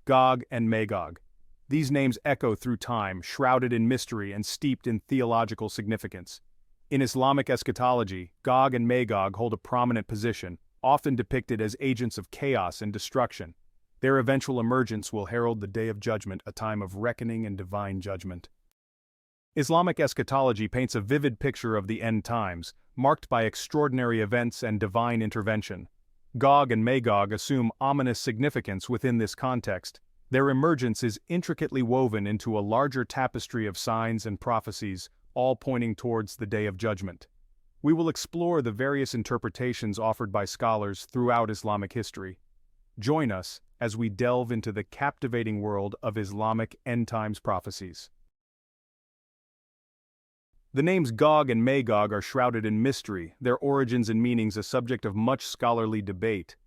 Gog and Magog. These names echo through time, shrouded in mystery and steeped in theological significance. In Islamic eschatology, Gog and Magog hold a prominent position, often depicted as agents of chaos and destruction. Their eventual emergence will herald the Day of Judgment, a time of reckoning and divine judgment. Islamic eschatology paints a vivid picture of the end times, marked by extraordinary events and divine intervention. Gog and Magog assume ominous significance within this context. Their emergence is intricately woven into a larger tapestry of signs and prophecies, all pointing towards the Day of Judgment. We will explore the various interpretations offered by scholars throughout Islamic history. Join us as we delve into the captivating world of Islamic end times prophecies. The names Gog and Magog are shrouded in mystery, their origins and meanings a subject of much scholarly debate.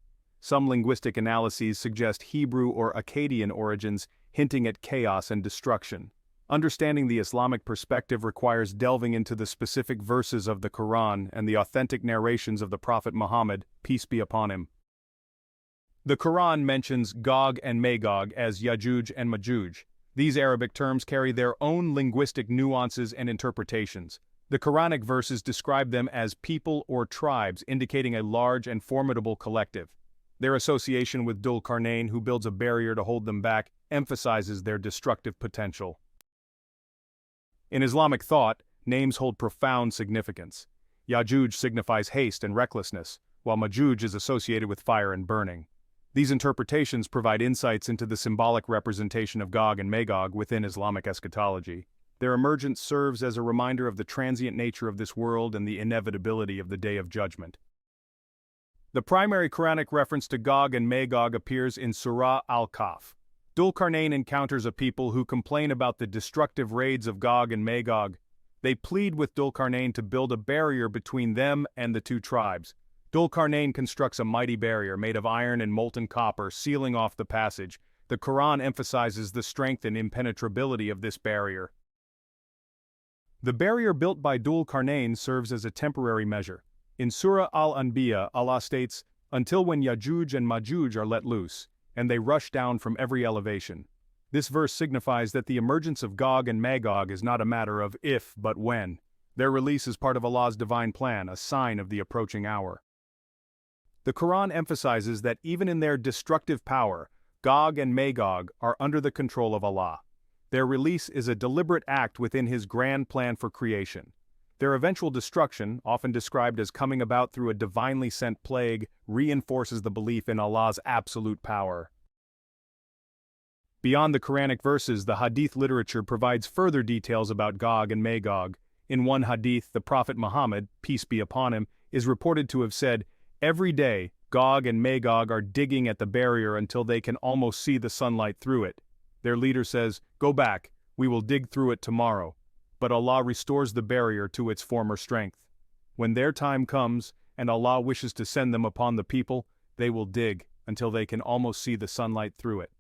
Some linguistic analyses suggest Hebrew or Akkadian origins, hinting at chaos and destruction. Understanding the Islamic perspective requires delving into the specific verses of the Quran and the authentic narrations of the Prophet Muhammad, peace be upon him. The Quran mentions Gog and Magog as Yajuj and Majuj. These Arabic terms carry their own linguistic nuances and interpretations. The Quranic verses describe them as people or tribes, indicating a large and formidable collective. Their association with Dhul-Qarnayn, who builds a barrier to hold them back, emphasizes their destructive potential. In Islamic thought, names hold profound significance. Yajuj signifies haste and recklessness, while Majuj is associated with fire and burning. These interpretations provide insights into the symbolic representation of Gog and Magog within Islamic eschatology. Their emergence serves as a reminder of the transient nature of this world and the inevitability of the Day of Judgment. The primary Quranic reference to Gog and Magog appears in Surah Al-Kahf. Dhul-Qarnayn encounters a people who complain about the destructive raids of Gog and Magog. They plead with Dhul-Qarnayn to build a barrier between them and the two tribes. Dhul-Qarnayn constructs a mighty barrier made of iron and molten copper, sealing off the passage. The Quran emphasizes the strength and impenetrability of this barrier. The barrier built by Dhul-Qarnayn serves as a temporary measure. In Surah Al-Anbiya, Allah states, "Until when Yajuj and Majuj are let loose, and they rush down from every elevation." This verse signifies that the emergence of Gog and Magog is not a matter of if but when. Their release is part of Allah's divine plan, a sign of the approaching hour. The Quran emphasizes that even in their destructive power, Gog and Magog are under the control of Allah. Their release is a deliberate act within His grand plan for creation. Their eventual destruction, often described as coming about through a divinely sent plague, reinforces the belief in Allah's absolute power. Beyond the Quranic verses, the Hadith literature provides further details about Gog and Magog. In one Hadith, the Prophet Muhammad, peace be upon him, is reported to have said, "Every day, Gog and Magog are digging at the barrier until they can almost see the sunlight through it. Their leader says, 'Go back, we will dig through it tomorrow.' But Allah restores the barrier to its former strength. When their time comes, and Allah wishes to send them upon the people, they will dig until they can almost see the sunlight through it.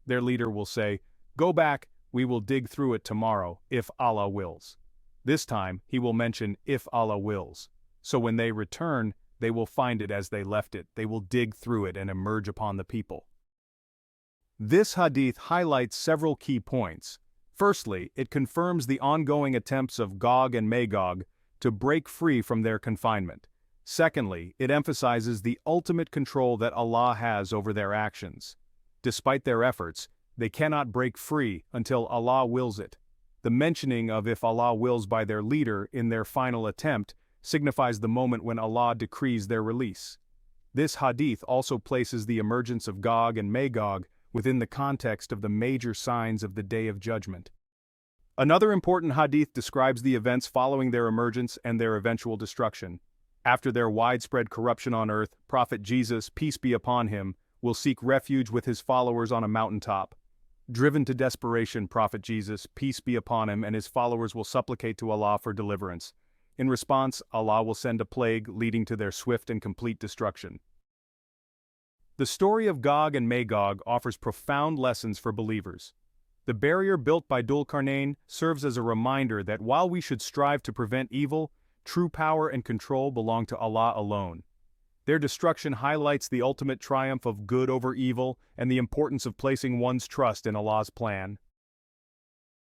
Their leader will say, 'Go back, we will dig through it tomorrow, if Allah wills.' This time, he will mention, 'if Allah wills.' So when they return, they will find it as they left it. They will dig through it and emerge upon the people." This hadith highlights several key points. Firstly, it confirms the ongoing attempts of Gog and Magog to break free from their confinement. Secondly, it emphasizes the ultimate control that Allah has over their actions. Despite their efforts, they cannot break free until Allah wills it. The mentioning of "if Allah wills" by their leader in their final attempt signifies the moment when Allah decrees their release. This hadith also places the emergence of Gog and Magog within the context of the major signs of the Day of Judgment. Another important hadith describes the events following their emergence and their eventual destruction. After their widespread corruption on earth, Prophet Jesus, peace be upon him, will seek refuge with his followers on a mountaintop. Driven to desperation, Prophet Jesus, peace be upon him, and his followers will supplicate to Allah for deliverance. In response, Allah will send a plague leading to their swift and complete destruction. The story of Gog and Magog offers profound lessons for believers. The barrier built by Dhul-Qarnayn serves as a reminder that while we should strive to prevent evil, true power and control belong to Allah alone. Their destruction highlights the ultimate triumph of good over evil and the importance of placing one's trust in Allah's plan.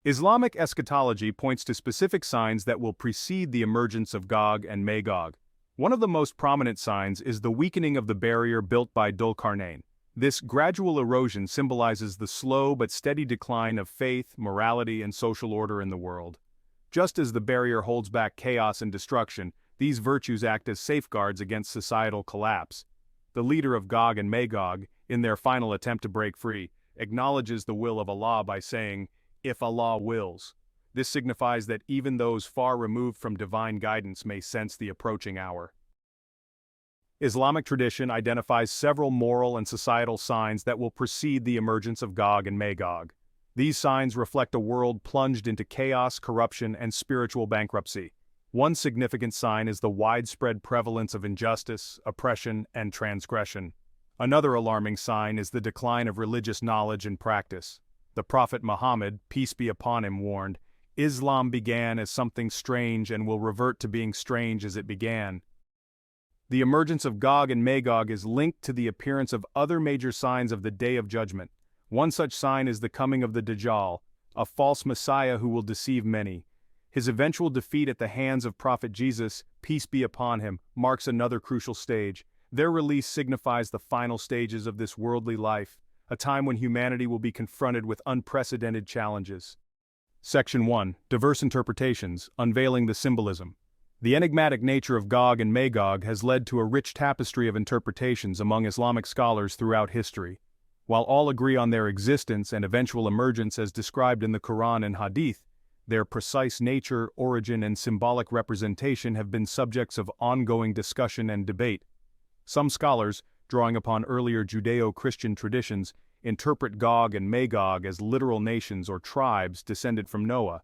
Islamic eschatology points to specific signs that will precede the emergence of Gog and Magog. One of the most prominent signs is the weakening of the barrier built by Dhul-Qarnayn. This gradual erosion symbolizes the slow but steady decline of faith, morality, and social order in the world. Just as the barrier holds back chaos and destruction, these virtues act as safeguards against societal collapse. The leader of Gog and Magog, in their final attempt to break free, acknowledges the will of Allah by saying, "If Allah wills." This signifies that even those far removed from divine guidance may sense the approaching hour. Islamic tradition identifies several moral and societal signs that will precede the emergence of Gog and Magog. These signs reflect a world plunged into chaos, corruption, and spiritual bankruptcy. One significant sign is the widespread prevalence of injustice, oppression, and transgression. Another alarming sign is the decline of religious knowledge and practice. The Prophet Muhammad, peace be upon him, warned, "Islam began as something strange and will revert to being strange as it began." The emergence of Gog and Magog is linked to the appearance of other major signs of the Day of Judgment. One such sign is the coming of the Dajjal, a false messiah who will deceive many. His eventual defeat at the hands of Prophet Jesus, peace be upon him, marks another crucial stage. Their release signifies the final stages of this worldly life, a time when humanity will be confronted with unprecedented challenges. Section 1. Diverse Interpretations, Unveiling the Symbolism. The enigmatic nature of Gog and Magog has led to a rich tapestry of interpretations among Islamic scholars throughout history. While all agree on their existence and eventual emergence as described in the Quran and Hadith, their precise nature, origin, and symbolic representation have been subjects of ongoing discussion and debate. Some scholars, drawing upon earlier Judeo-Christian traditions, interpret Gog and Magog as literal nations or tribes descended from Noah.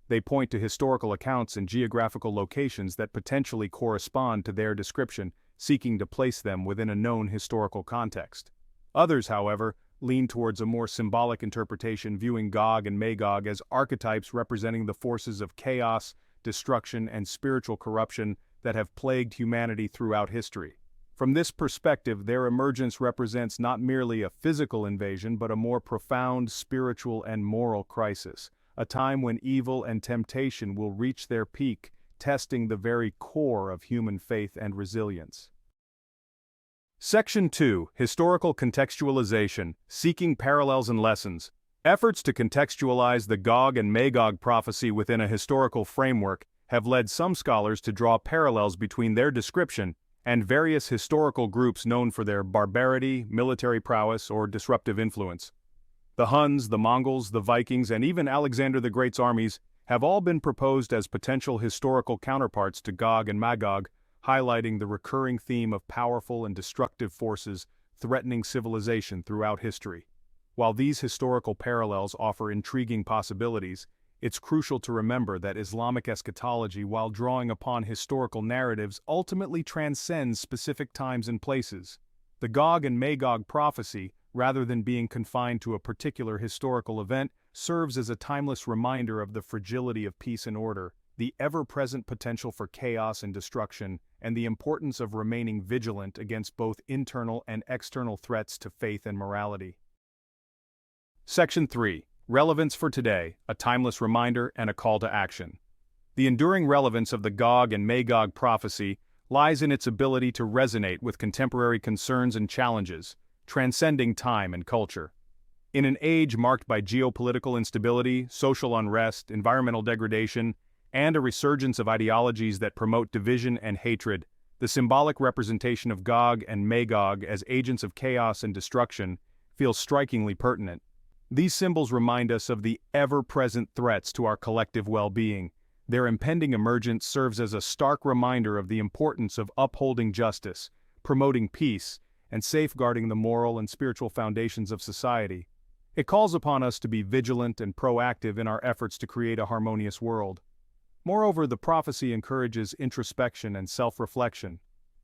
They point to historical accounts and geographical locations that potentially correspond to their description, seeking to place them within a known historical context. Others, however, lean towards a more symbolic interpretation, viewing Gog and Magog as archetypes representing the forces of chaos, destruction, and spiritual corruption that have plagued humanity throughout history. From this perspective, their emergence represents not merely a physical invasion but a more profound spiritual and moral crisis, a time when evil and temptation will reach their peak, testing the very core of human faith and resilience. Section 2. Historical Contextualization, Seeking Parallels and Lessons. Efforts to contextualize the Gog and Magog prophecy within a historical framework have led some scholars to draw parallels between their description and various historical groups known for their barbarity, military prowess, or disruptive influence. The Huns, the Mongols, the Vikings, and even Alexander the Great's armies have all been proposed as potential historical counterparts to Gog and Magog, highlighting the recurring theme of powerful and destructive forces threatening civilization throughout history. While these historical parallels offer intriguing possibilities, it's crucial to remember that Islamic eschatology, while drawing upon historical narratives, ultimately transcends specific times and places. The Gog and Magog prophecy, rather than being confined to a particular historical event, serves as a timeless reminder of the fragility of peace and order, the ever-present potential for chaos and destruction, and the importance of remaining vigilant against both internal and external threats to faith and morality. Section 3. Relevance for today, a timeless reminder and a call to action. The enduring relevance of the Gog and Magog prophecy lies in its ability to resonate with contemporary concerns and challenges, transcending time and culture. In an age marked by geopolitical instability, social unrest, environmental degradation, and a resurgence of ideologies that promote division and hatred, the symbolic representation of Gog and Magog as agents of chaos and destruction feels strikingly pertinent. These symbols remind us of the ever-present threats to our collective well-being. Their impending emergence serves as a stark reminder of the importance of upholding justice, promoting peace, and safeguarding the moral and spiritual foundations of society. It calls upon us to be vigilant and proactive in our efforts to create a harmonious world. Moreover, the prophecy encourages introspection and self-reflection,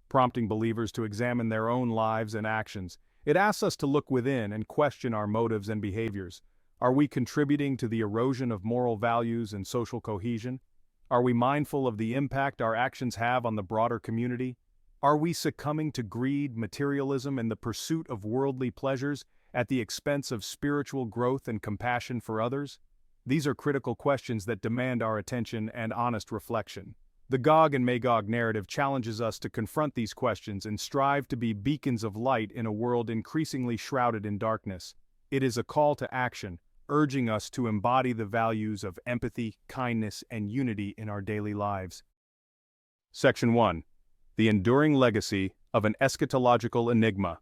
prompting believers to examine their own lives and actions. It asks us to look within and question our motives and behaviors. Are we contributing to the erosion of moral values and social cohesion? Are we mindful of the impact our actions have on the broader community? Are we succumbing to greed, materialism, and the pursuit of worldly pleasures at the expense of spiritual growth and compassion for others? These are critical questions that demand our attention and honest reflection. The Gog and Magog narrative challenges us to confront these questions and strive to be beacons of light in a world increasingly shrouded in darkness. It is a call to action, urging us to embody the values of empathy, kindness, and unity in our daily lives. Section 1. The enduring legacy of an eschatological enigma.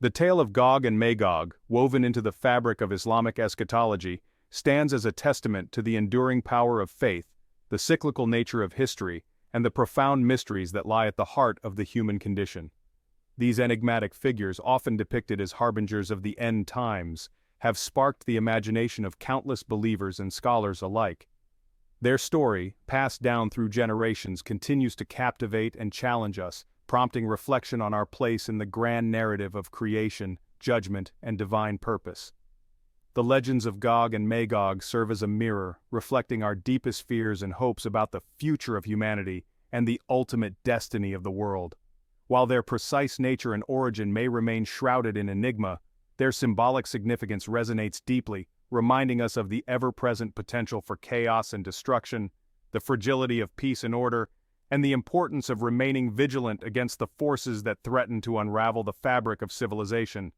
The tale of Gog and Magog, woven into the fabric of Islamic eschatology, stands as a testament to the enduring power of faith, the cyclical nature of history, and the profound mysteries that lie at the heart of the human condition. These enigmatic figures, often depicted as harbingers of the end times, have sparked the imagination of countless believers and scholars alike. Their story, passed down through generations, continues to captivate and challenge us, prompting reflection on our place in the grand narrative of creation, judgment, and divine purpose. The legends of Gog and Magog serve as a mirror, reflecting our deepest fears and hopes about the future of humanity and the ultimate destiny of the world. While their precise nature and origin may remain shrouded in enigma, their symbolic significance resonates deeply, reminding us of the ever-present potential for chaos and destruction, the fragility of peace and order, and the importance of remaining vigilant against the forces that threaten to unravel the fabric of civilization.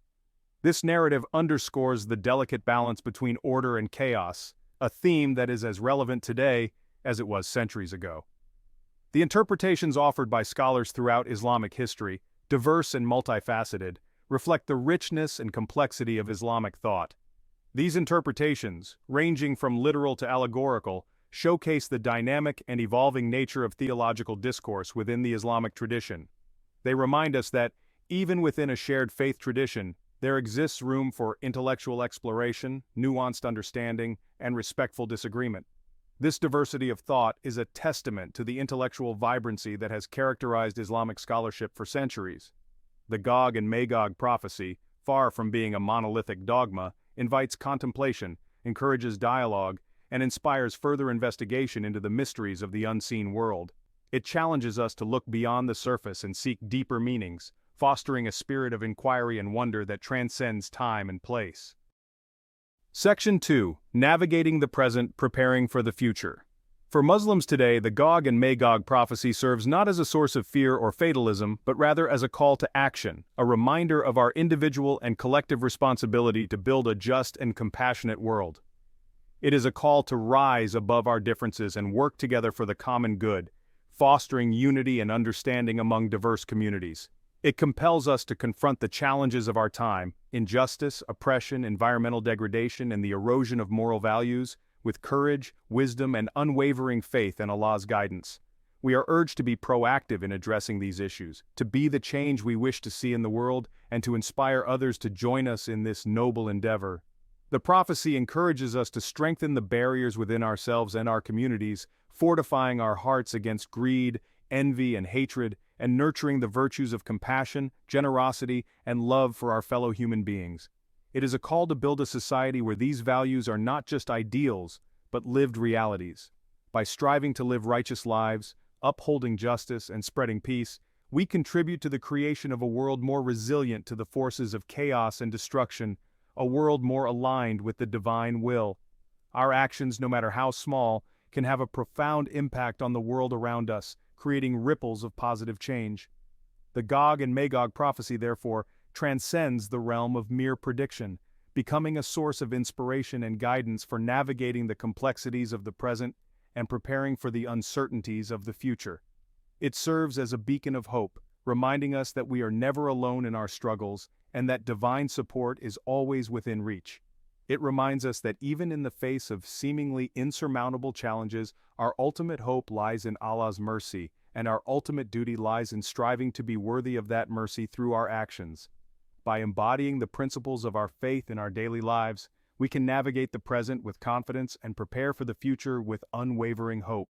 This narrative underscores the delicate balance between order and chaos, a theme that is as relevant today as it was centuries ago. The interpretations offered by scholars throughout Islamic history, diverse and multifaceted, reflect the richness and complexity of Islamic thought. These interpretations, ranging from literal to allegorical, showcase the dynamic and evolving nature of theological discourse within the Islamic tradition. They remind us that, even within a shared faith tradition, there exists room for intellectual exploration, nuanced understanding, and respectful disagreement. This diversity of thought is a testament to the intellectual vibrancy that has characterized Islamic scholarship for centuries. The Gog and Magog prophecy, far from being a monolithic dogma, invites contemplation, encourages dialogue, and inspires further investigation into the mysteries of the unseen world. It challenges us to look beyond the surface and seek deeper meanings, fostering a spirit of inquiry and wonder that transcends time and place. Section 2. Navigating the present, preparing for the future. For Muslims today, the Gog and Magog prophecy serves not as a source of fear or fatalism, but rather as a call to action, a reminder of our individual and collective responsibility to build a just and compassionate world. It is a call to rise above our differences and work together for the common good, fostering unity and understanding among diverse communities. It compels us to confront the challenges of our time, injustice, oppression, environmental degradation, and the erosion of moral values, with courage, wisdom, and unwavering faith in Allah's guidance. We are urged to be proactive in addressing these issues, to be the change we wish to see in the world, and to inspire others to join us in this noble endeavor. The prophecy encourages us to strengthen the barriers within ourselves and our communities, fortifying our hearts against greed, envy, and hatred, and nurturing the virtues of compassion, generosity, and love for our fellow human beings. It is a call to build a society where these values are not just ideals, but lived realities. By striving to live righteous lives, upholding justice, and spreading peace, we contribute to the creation of a world more resilient to the forces of chaos and destruction, a world more aligned with the divine will. Our actions, no matter how small, can have a profound impact on the world around us, creating ripples of positive change. The Gog and Magog prophecy, therefore, transcends the realm of mere prediction, becoming a source of inspiration and guidance for navigating the complexities of the present and preparing for the uncertainties of the future. It serves as a beacon of hope, reminding us that we are never alone in our struggles and that divine support is always within reach. It reminds us that even in the face of seemingly insurmountable challenges, our ultimate hope lies in Allah's mercy, and our ultimate duty lies in striving to be worthy of that mercy through our actions. By embodying the principles of our faith in our daily lives, we can navigate the present with confidence and prepare for the future with unwavering hope.